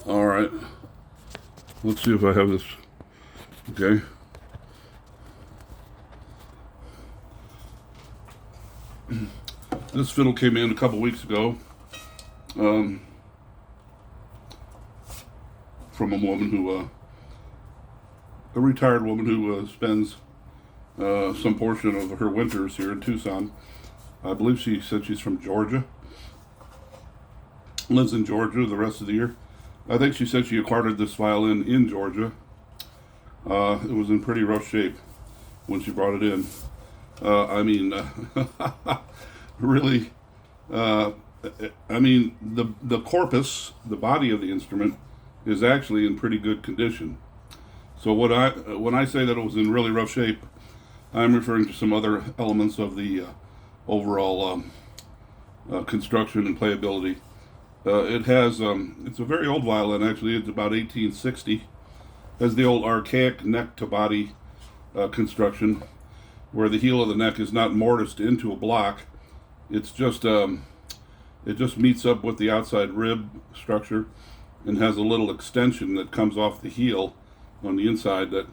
All right. Let's see if I have this. Okay. This fiddle came in a couple weeks ago from a woman who, a retired woman who spends some portion of her winters here in Tucson. I believe she said she's from Georgia. Lives in Georgia the rest of the year. I think she said she acquired this violin in Georgia. It was in pretty rough shape when she brought it in. Really, the corpus, the body of the instrument, is actually in pretty good condition. So when I say that it was in really rough shape, I'm referring to some other elements of the overall construction and playability. It has, it's a very old violin actually, it's about 1860. It has the old archaic neck to body construction, where the heel of the neck is not mortised into a block. It's just, it just meets up with the outside rib structure and has a little extension that comes off the heel on the inside that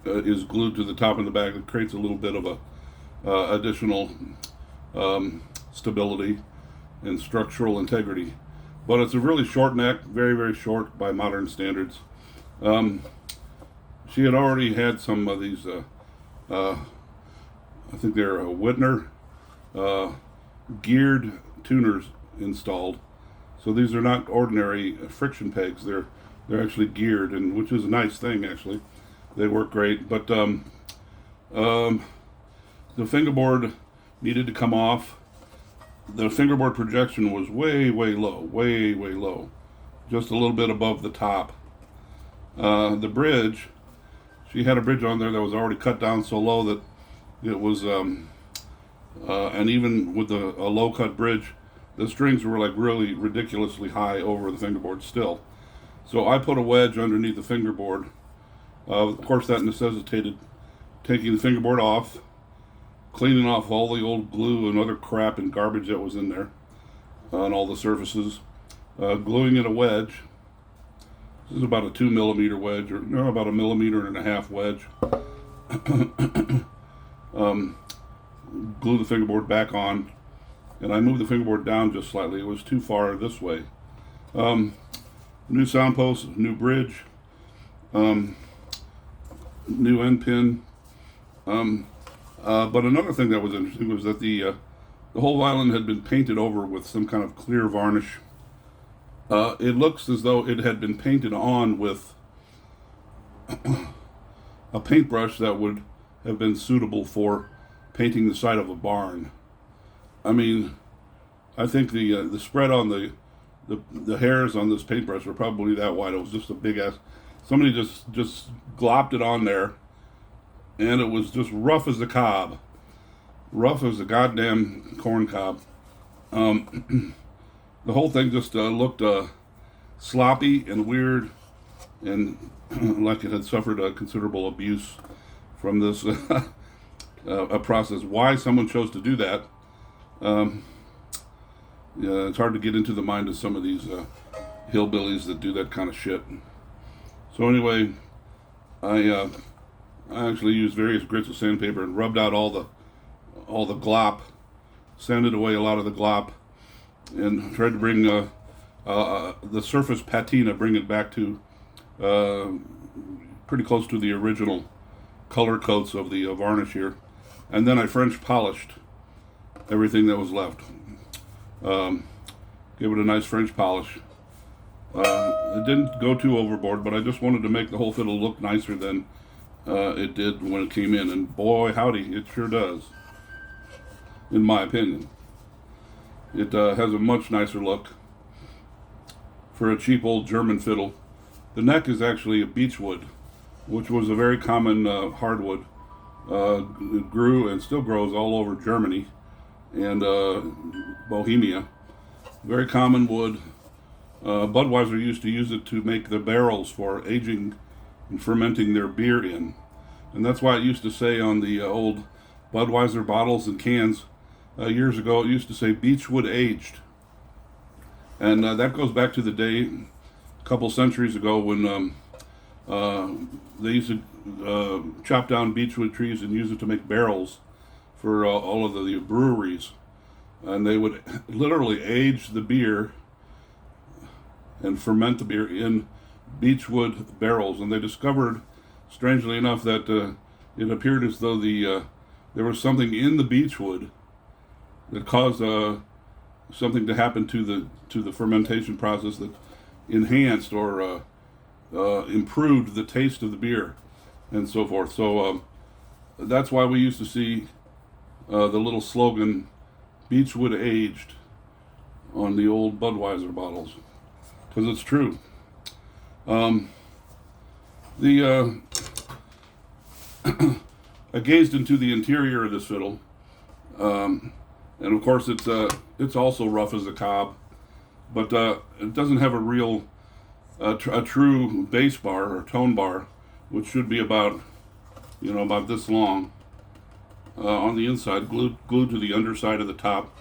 is glued to the top and the back. It creates a little bit of a additional stability and structural integrity. But it's a really short neck, very, very short by modern standards. She had already had some of these, I think they're Whitner geared tuners installed. So these are not ordinary friction pegs. They're actually geared, and which is a nice thing actually. They work great, but the fingerboard needed to come off. The fingerboard projection was way, way low, way, way low, just a little bit above the top. The bridge, she had a bridge on there that was already cut down so low that it was, and even with a low cut bridge, the strings were like really ridiculously high over the fingerboard still. So I put a wedge underneath the fingerboard. Of course, that necessitated taking the fingerboard off, cleaning off all the old glue and other crap and garbage that was in there on all the surfaces, gluing in a wedge. This is about a 2 millimeter wedge, or no, about 1.5 millimeter wedge. Glue the fingerboard back on, and I moved the fingerboard down just slightly. It was too far this way. New sound post, new bridge, new end pin. But another thing that was interesting was that the whole violin had been painted over with some kind of clear varnish. It looks as though it had been painted on with a paintbrush that would have been suitable for painting the side of a barn. I mean, I think the spread on the hairs on this paintbrush were probably that wide. It was just a big ass. Somebody just glopped it on there, and it was just rough as a cob, rough as a goddamn corn cob. The whole thing just looked sloppy and weird, and like it had suffered a considerable abuse from this a process. Why someone chose to do that? Yeah, it's hard to get into the mind of some of these hillbillies that do that kind of shit. So anyway, I actually used various grits of sandpaper and rubbed out all the glop, sanded away a lot of the glop, and tried to bring the surface patina, bring it back to pretty close to the original color coats of the varnish here. And then I French polished everything that was left. Give it a nice French polish. It didn't go too overboard, but I just wanted to make the whole fiddle look nicer than it did when it came in. And boy, howdy, it sure does, in my opinion. It has a much nicer look for a cheap old German fiddle. The neck is actually a beechwood, which was a very common hardwood. It grew and still grows all over Germany and Bohemia. Very common wood. Budweiser used to use it to make the barrels for aging and fermenting their beer in. And that's why it used to say on the old Budweiser bottles and cans years ago, it used to say Beechwood Aged. And that goes back to the day, couple centuries ago when they used to chop down beechwood trees and use it to make barrels for all of the breweries. And they would literally age the beer and ferment the beer in beechwood barrels. And they discovered, strangely enough, that it appeared as though there was something in the beechwood that caused something to happen to the fermentation process that enhanced or improved the taste of the beer and so forth. So that's why we used to see the little slogan, "Beechwood aged," on the old Budweiser bottles, because it's true. I gazed into the interior of this fiddle, and of course it's also rough as a cob, but it doesn't have a real a true bass bar or tone bar, which should be about about this long on the inside, glued to the underside of the top.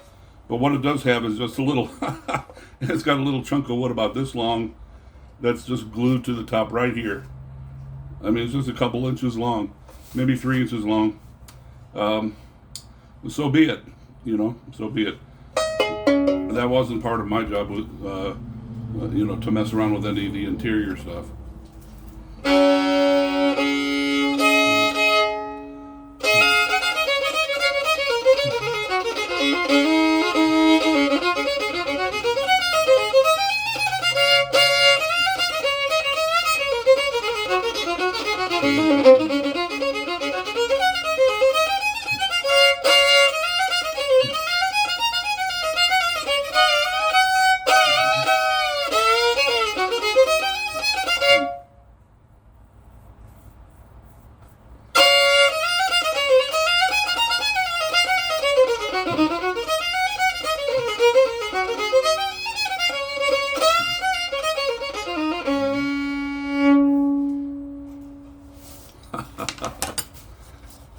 But what it does have is just a little it's got a little chunk of wood about this long that's just glued to the top right here. I mean, it's just a couple inches long, maybe 3 inches long. So be it, so be it. That wasn't part of my job, to mess around with any of the interior stuff.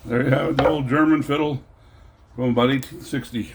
There you have it, the old German fiddle from about 1860.